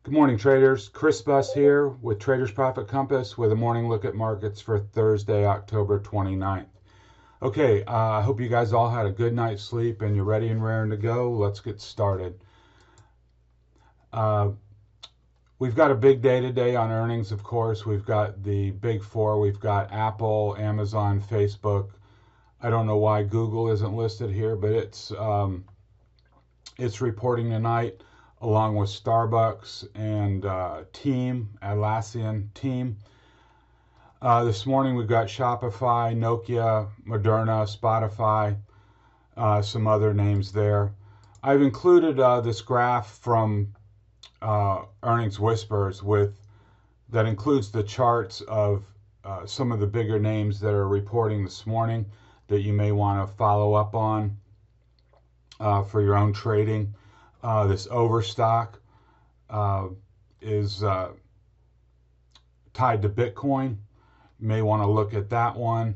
Good morning, traders. Chris Buss here with Traders Profit Compass with a morning look at markets for Thursday, October 29th. Okay, I hope you guys all had a good night's sleep and you're ready and raring to go. Let's get started. We've got a big day today on earnings, of course. We've got the big four. We've got Apple, Amazon, Facebook. I don't know why Google isn't listed here, but it's reporting tonight, along with Starbucks and Atlassian Team. This morning we've got Shopify, Nokia, Moderna, Spotify, some other names there. I've included this graph from Earnings Whispers that includes the charts of some of the bigger names that are reporting this morning that you may want to follow up on for your own trading. This overstock is tied to Bitcoin. You may want to look at that one.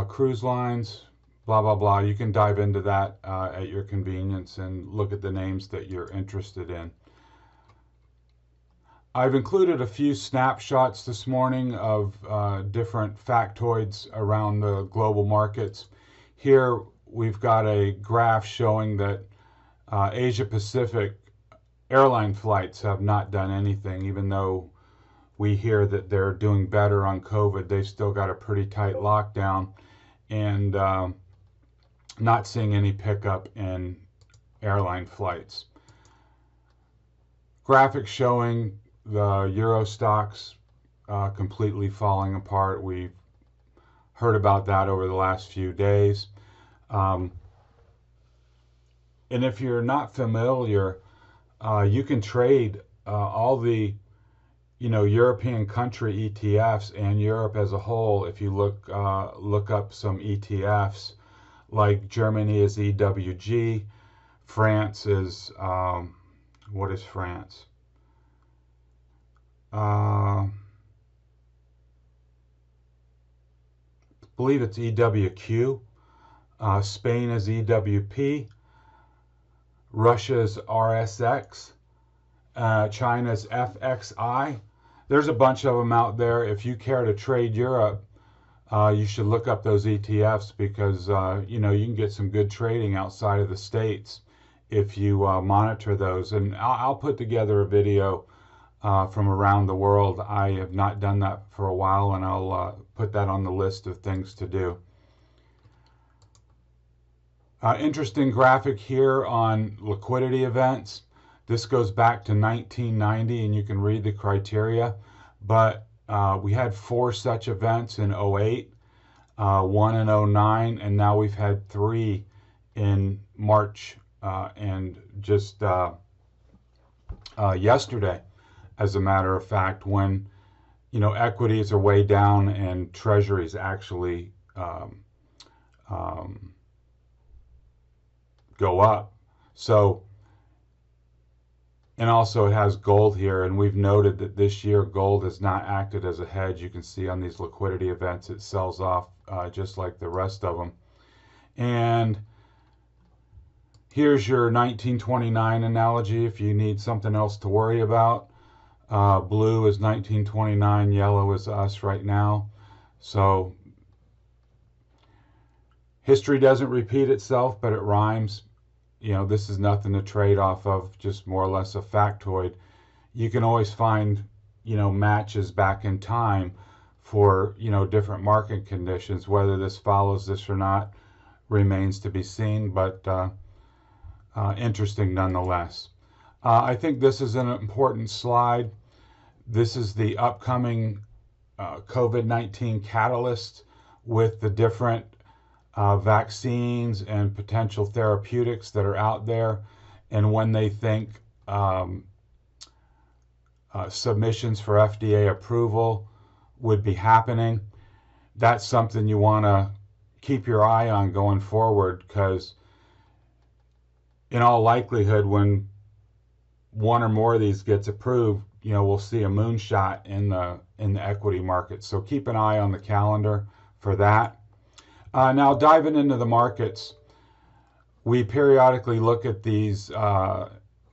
Cruise lines, blah, blah, blah. You can dive into that at your convenience and look at the names that you're interested in. I've included a few snapshots this morning of different factoids around the global markets. Here we've got a graph showing that Asia Pacific airline flights have not done anything. Even though we hear that they're doing better on COVID, they've still got a pretty tight lockdown and not seeing any pickup in airline flights. Graphics showing the Euro stocks completely falling apart. We've heard about that over the last few days. And if you're not familiar, you can trade all the European country ETFs and Europe as a whole. If you look up some ETFs, like Germany is EWG, France is what is France? I believe it's EWQ. Spain is EWP. Russia's RSX. China's FXI. There's a bunch of them out there. If you care to trade Europe, you should look up those ETFs because you can get some good trading outside of the States if you monitor those. And I'll put together a video from around the world. I have not done that for a while, and I'll put that on the list of things to do. Interesting graphic here on liquidity events. This goes back to 1990, and you can read the criteria. But we had 4 such events in 08, 1 in 09, and now we've had 3 in March and just yesterday, as a matter of fact, when equities are way down and treasuries actually go up. So, and also it has gold here, and we've noted that this year gold has not acted as a hedge. You can see on these liquidity events it sells off just like the rest of them. And here's your 1929 analogy if you need something else to worry about. Blue is 1929, yellow is us right now. So history doesn't repeat itself, but it rhymes. This is nothing to trade off of, just more or less a factoid. You can always find, matches back in time for, different market conditions. Whether this follows this or not remains to be seen, but interesting nonetheless. I think this is an important slide. This is the upcoming COVID-19 catalyst with the different vaccines and potential therapeutics that are out there, and when they think submissions for FDA approval would be happening. That's something you want to keep your eye on going forward, because in all likelihood, when one or more of these gets approved, we'll see a moonshot in the equity market. So keep an eye on the calendar for that. Now diving into the markets, we periodically look at these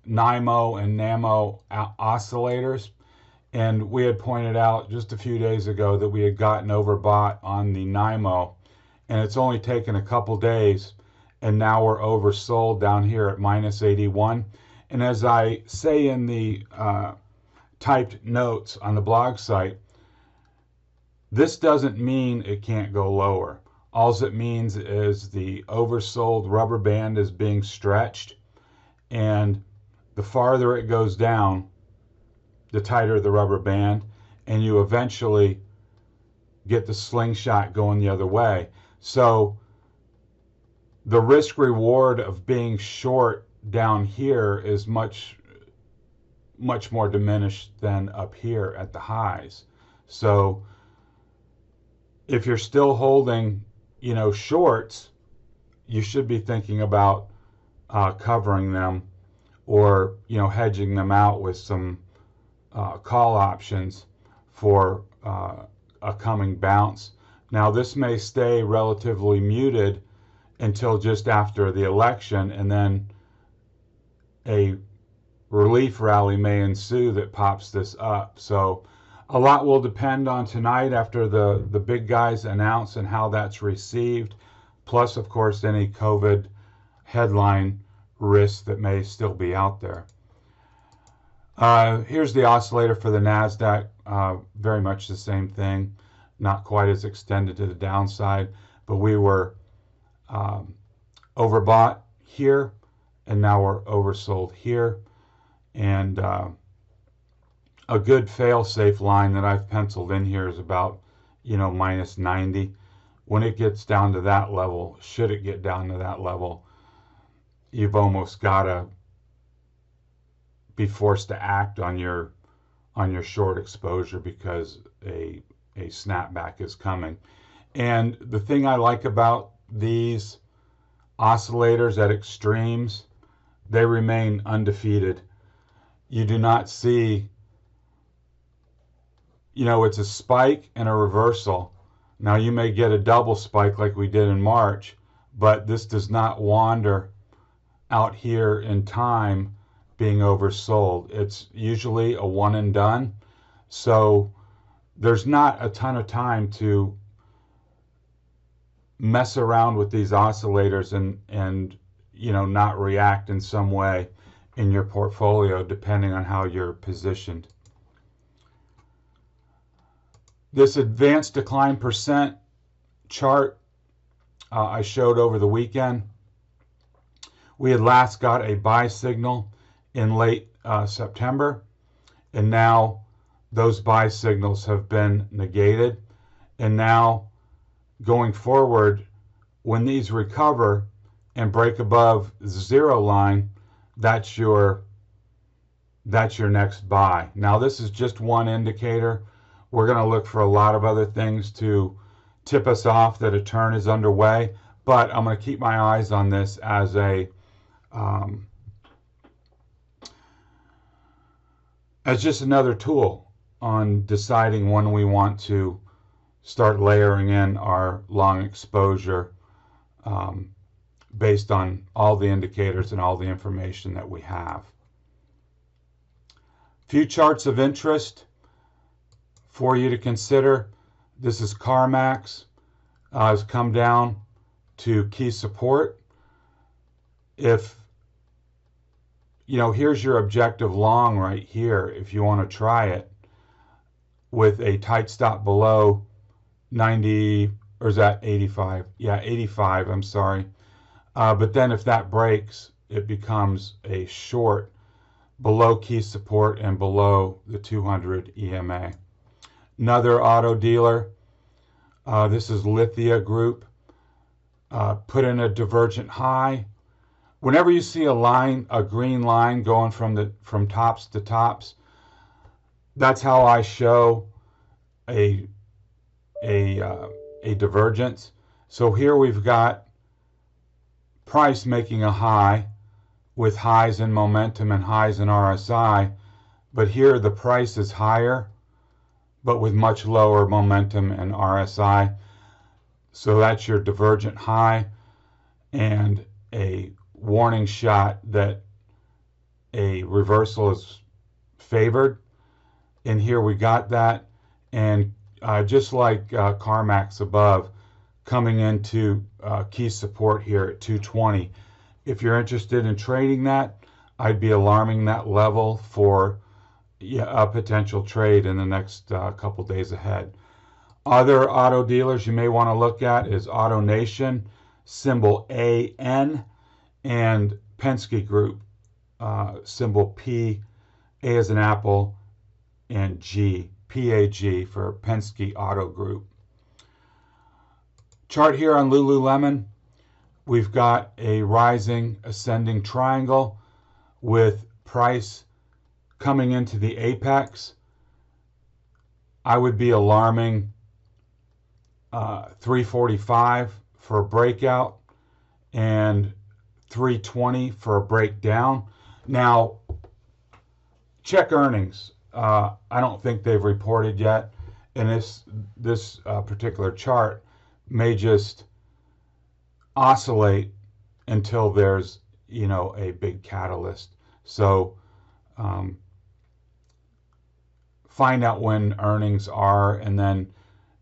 NIMO and NAMO oscillators. And we had pointed out just a few days ago that we had gotten overbought on the NIMO, and it's only taken a couple days, and now we're oversold down here at minus 81. And as I say in the typed notes on the blog site, this doesn't mean it can't go lower. All it means is the oversold rubber band is being stretched, and the farther it goes down, the tighter the rubber band, and you eventually get the slingshot going the other way. So the risk reward of being short down here is much more diminished than up here at the highs. So if you're still holding, shorts, you should be thinking about covering them, or hedging them out with some call options for a coming bounce. Now this may stay relatively muted until just after the election, and then a relief rally may ensue that pops this up. So a lot will depend on tonight after the big guys announce and how that's received, plus of course any COVID headline risks that may still be out there. Here's the oscillator for the NASDAQ, very much the same thing, not quite as extended to the downside, but we were overbought here, and now we're oversold here. And a good fail-safe line that I've penciled in here is about, minus 90. When it gets down to that level, should it get down to that level, you've almost got to be forced to act on your short exposure, because a snapback is coming. And the thing I like about these oscillators at extremes, they remain undefeated. You do not see, it's a spike and a reversal. Now you may get a double spike like we did in March, but this does not wander out here in time being oversold. It's usually a one and done. So there's not a ton of time to mess around with these oscillators and not react in some way in your portfolio, depending on how you're positioned. This advanced decline percent chart I showed over the weekend. We had last got a buy signal in late September, and now those buy signals have been negated. And now going forward, when these recover and break above the zero line, that's your next buy. Now this is just one indicator. We're going to look for a lot of other things to tip us off that a turn is underway, but I'm going to keep my eyes on this as just another tool on deciding when we want to start layering in our long exposure, based on all the indicators and all the information that we have. Few charts of interest for you to consider. This is CarMax, has come down to key support. If here's your objective long right here, if you want to try it with a tight stop below 90, or is that 85? Yeah, 85, I'm sorry. But then if that breaks, it becomes a short below key support and below the 200 EMA. Another auto dealer, this is Lithia Group, put in a divergent high. Whenever you see a green line going from tops to tops, that's how I show a divergence. So here we've got price making a high with highs in momentum and highs in RSI, but here the price is higher but with much lower momentum and RSI. So that's your divergent high, and a warning shot that a reversal is favored. And here we got that. And just like CarMax above, coming into key support here at 220. If you're interested in trading that, I'd be alarming that level for a potential trade in the next couple days ahead. Other auto dealers you may want to look at is Auto Nation, symbol AN, and Penske Group, symbol P, A as in Apple, and G, PAG for Penske Auto Group. Chart here on Lululemon, we've got a rising ascending triangle with price coming into the apex. I would be alarming 345 for a breakout and 320 for a breakdown. Now, check earnings. I don't think they've reported yet, and this particular chart may just oscillate until there's a big catalyst. So find out when earnings are, and then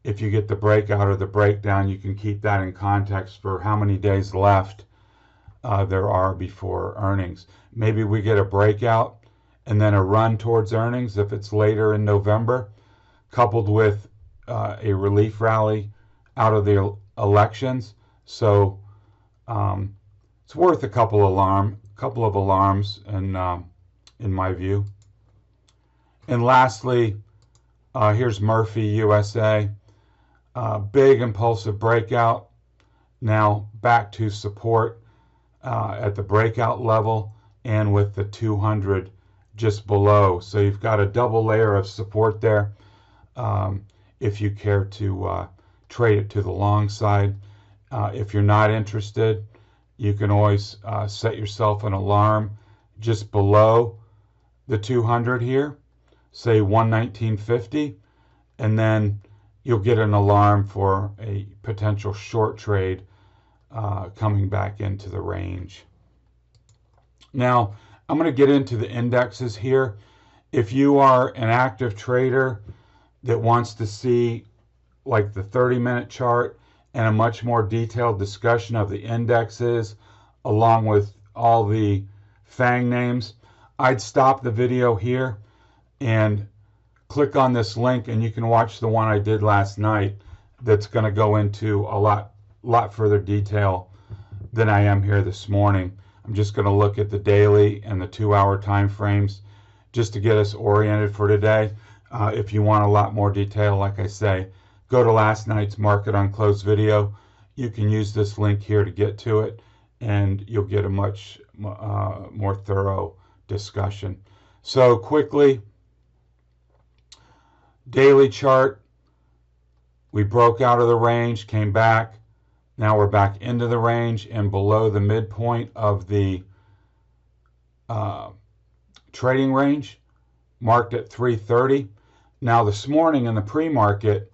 if you get the breakout or the breakdown, you can keep that in context for how many days left there are before earnings. Maybe we get a breakout and then a run towards earnings if it's later in November, coupled with a relief rally out of the elections. So it's worth a couple of alarms in my view. And lastly, here's Murphy USA. Big impulsive breakout. Now back to support at the breakout level and with the 200 just below. So you've got a double layer of support there if you care to trade it to the long side. If you're not interested, you can always set yourself an alarm just below the 200 here, say 119.50, and then you'll get an alarm for a potential short trade coming back into the range. Now, I'm going to get into the indexes here. If you are an active trader that wants to see like the 30-minute chart and a much more detailed discussion of the indexes along with all the FANG names, I'd stop the video here and click on this link, and you can watch the one I did last night that's going to go into a lot further detail than I am here this morning. I'm just going to look at the daily and the 2-hour time frames just to get us oriented for today. If you want a lot more detail, like I say, go to last night's Market on Close video. You can use this link here to get to it, and you'll get a much more thorough discussion. So quickly, daily chart, we broke out of the range, came back. Now we're back into the range and below the midpoint of the trading range, marked at 330. Now this morning in the pre-market,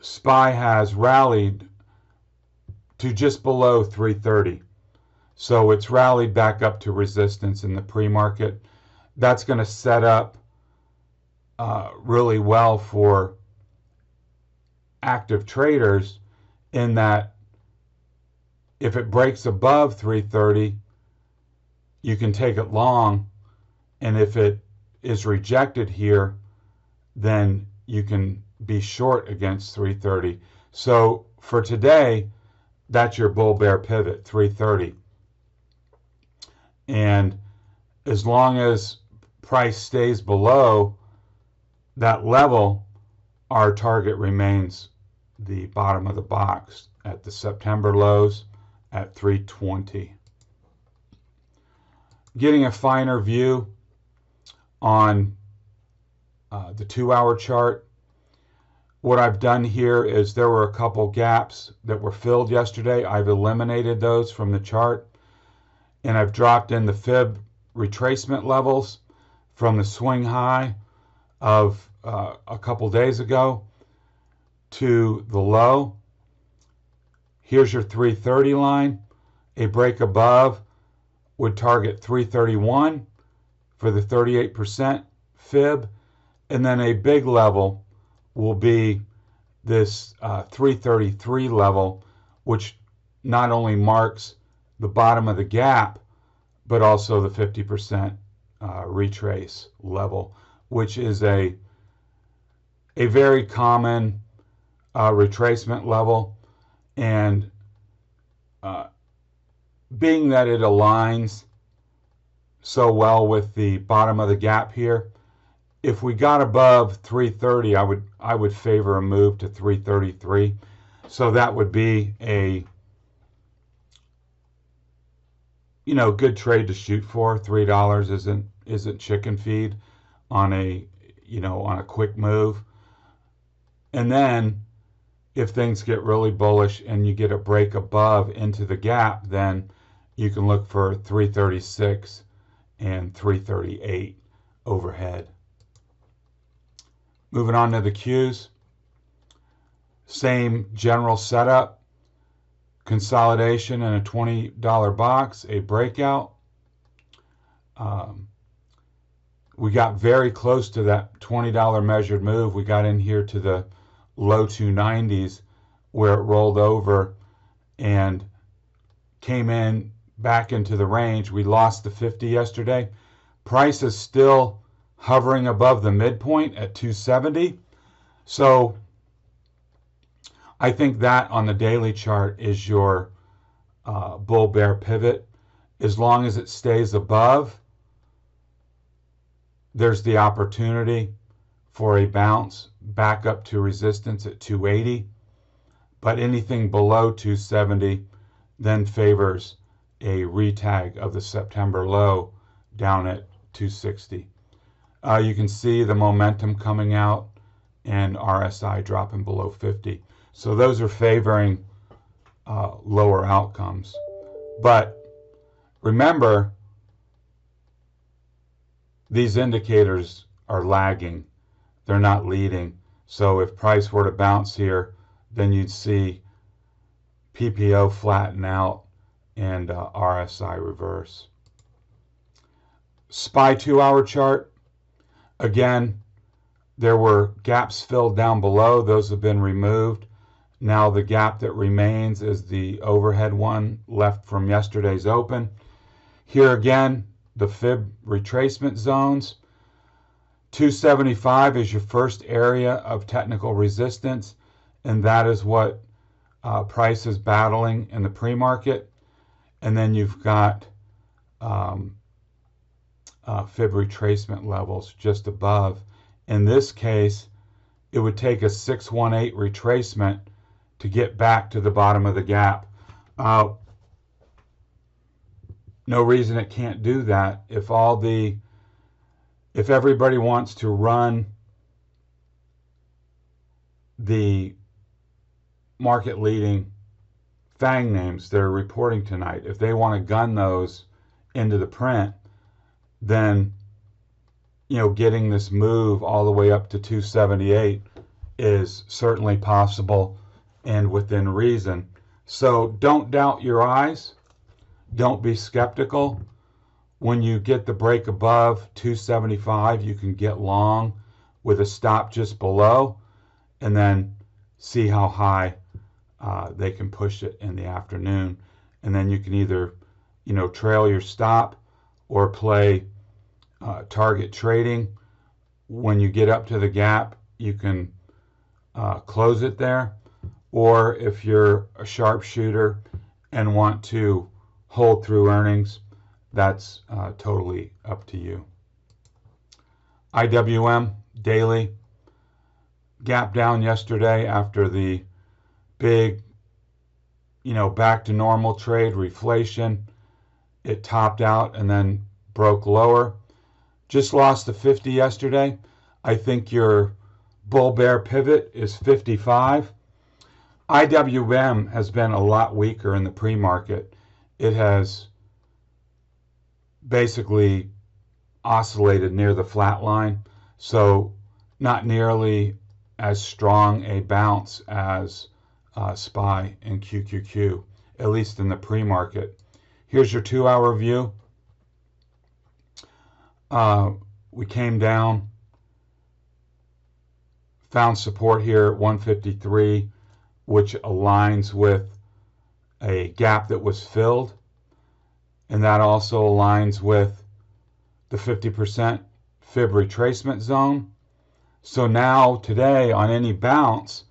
SPY has rallied to just below 330. So it's rallied back up to resistance in the pre-market. That's going to set up really well for active traders, in that if it breaks above 330, you can take it long, and if it is rejected here, then you can be short against 330. So for today, that's your bull bear pivot, 330. And as long as price stays below that level, our target remains the bottom of the box at the September lows at 320. Getting a finer view on the 2-hour chart, what I've done here is there were a couple gaps that were filled yesterday. I've eliminated those from the chart, and I've dropped in the fib retracement levels from the swing high of a couple days ago to the low. Here's your 330 line. A break above would target 331 for the 38% fib, and then a big level will be this 333 level, which not only marks the bottom of the gap, but also the 50% retrace level, which is a very common retracement level. And being that it aligns so well with the bottom of the gap here, if we got above 330, I would favor a move to 333. So that would be a good trade to shoot for. $3 isn't chicken feed on a quick move. And then if things get really bullish and you get a break above into the gap, then you can look for 336 and 338 overhead. Moving on to the Qs. Same general setup. Consolidation in a $20 box, a breakout. We got very close to that $20 measured move. We got in here to the low 290s where it rolled over and came in back into the range. We lost the 50 yesterday. Price is still hovering above the midpoint at 270. So I think that on the daily chart is your bull bear pivot. As long as it stays above, there's the opportunity for a bounce back up to resistance at 280. But anything below 270 then favors a retag of the September low down at 260. You can see the momentum coming out and RSI dropping below 50. So those are favoring lower outcomes. But remember, these indicators are lagging. They're not leading. So if price were to bounce here, then you'd see PPO flatten out and RSI reverse. SPY 2-hour chart. Again, there were gaps filled down below. Those have been removed. Now the gap that remains is the overhead one left from yesterday's open. Here again, the fib retracement zones. 275 is your first area of technical resistance, and that is what price is battling in the pre-market. And then you've got fib retracement levels just above. In this case, it would take a 618 retracement to get back to the bottom of the gap. No reason it can't do that. If everybody wants to run the market leading FANG names that are reporting tonight, if they want to gun those into the print, then getting this move all the way up to 278 is certainly possible and within reason. So don't doubt your eyes. Don't be skeptical. When you get the break above 275, you can get long with a stop just below and then see how high they can push it in the afternoon. And then you can either trail your stop or play target trading. When you get up to the gap, you can close it there. Or if you're a sharpshooter and want to hold through earnings, that's totally up to you. IWM daily gap down yesterday after the big back to normal trade reflation. It topped out and then broke lower. Just lost the 50 yesterday. I think your bull bear pivot is 55. IWM has been a lot weaker in the pre-market. It has basically oscillated near the flat line, so not nearly as strong a bounce as SPY and QQQ, at least in the pre-market. Here's your 2-hour view. we came down, found support here at 153, which aligns with a gap that was filled, and that also aligns with the 50% fib retracement zone. So now today on any bounce,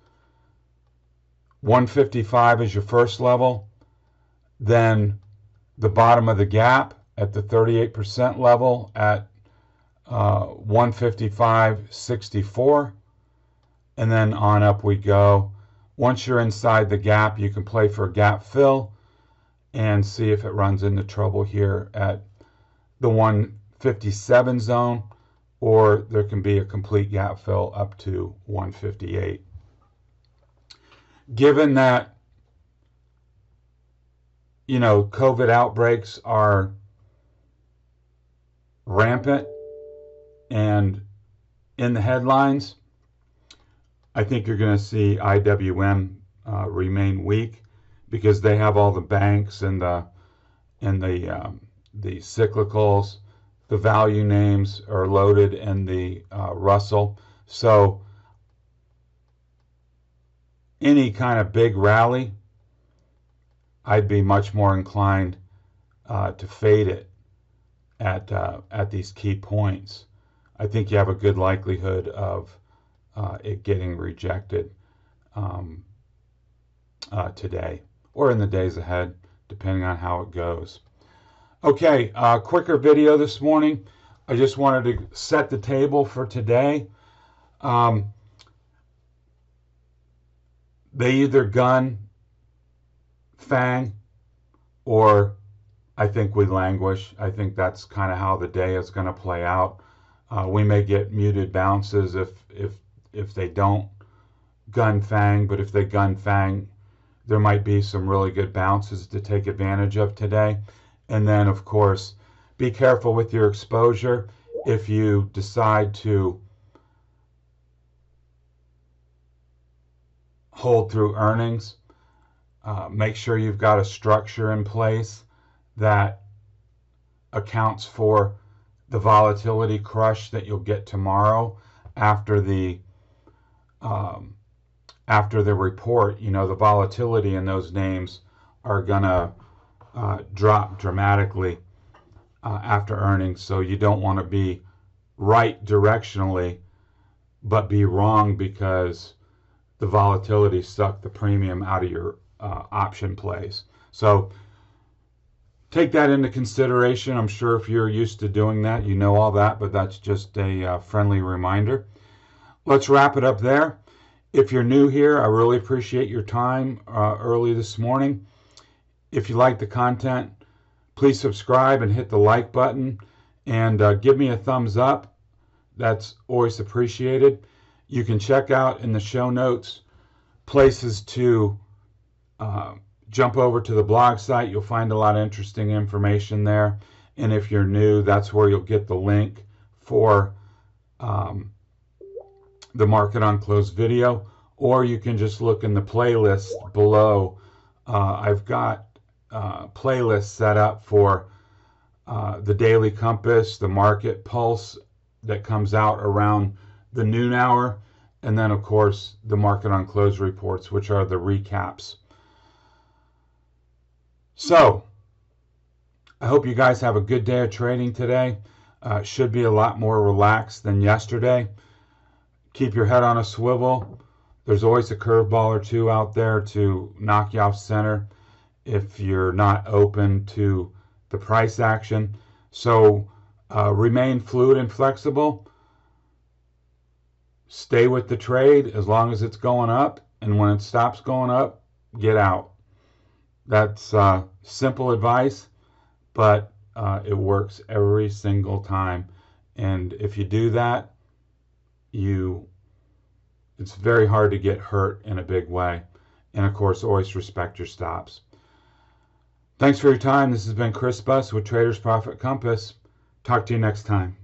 155 is your first level, then the bottom of the gap at the 38% level at 155.64, and then on up we go. Once you're inside the gap, you can play for a gap fill and see if it runs into trouble here at the 157 zone, or there can be a complete gap fill up to 158. Given that, you know, COVID outbreaks are rampant and in the headlines, I think you're going to see IWM remain weak because they have all the banks and the cyclicals. The value names are loaded in the Russell. So any kind of big rally, I'd be much more inclined to fade it at these key points. I think you have a good likelihood of it getting rejected today or in the days ahead, depending on how it goes. Okay, quicker video this morning. I just wanted to set the table for today. They either gun FANG or I think we languish. I think that's kind of how the day is going to play out. We may get muted bounces if they don't gun FANG, but if they gun FANG, there might be some really good bounces to take advantage of today. And then, of course, be careful with your exposure. If you decide to hold through earnings, make sure you've got a structure in place that accounts for the volatility crush that you'll get tomorrow after the report. You know, the volatility in those names are gonna drop dramatically after earnings, so you don't want to be right directionally but be wrong because the volatility sucked the premium out of your option plays. So take that into consideration. I'm sure if you're used to doing that, you know all that, but that's just a friendly reminder. Let's wrap it up there. If you're new here, I really appreciate your time early this morning. If you like the content, please subscribe and hit the like button and give me a thumbs up. That's always appreciated. You can check out in the show notes places to jump over to the blog site. You'll find a lot of interesting information there. And if you're new, that's where you'll get the link for the Market on Close video, or you can just look in the playlist below. I've got playlists set up for the Daily Compass, the Market Pulse that comes out around the noon hour, and then of course the Market on Close reports, which are the recaps. So I hope you guys have a good day of trading today. Should be a lot more relaxed than yesterday. Keep your head on a swivel. There's always a curveball or two out there to knock you off center if you're not open to the price action. So remain fluid and flexible. Stay with the trade as long as it's going up, and when it stops going up, get out. That's simple advice, but it works every single time. And if you do that, it's very hard to get hurt in a big way. And of course, always respect your stops. Thanks for your time. This has been Chris Buss with Traders Profit Compass. Talk to you next time.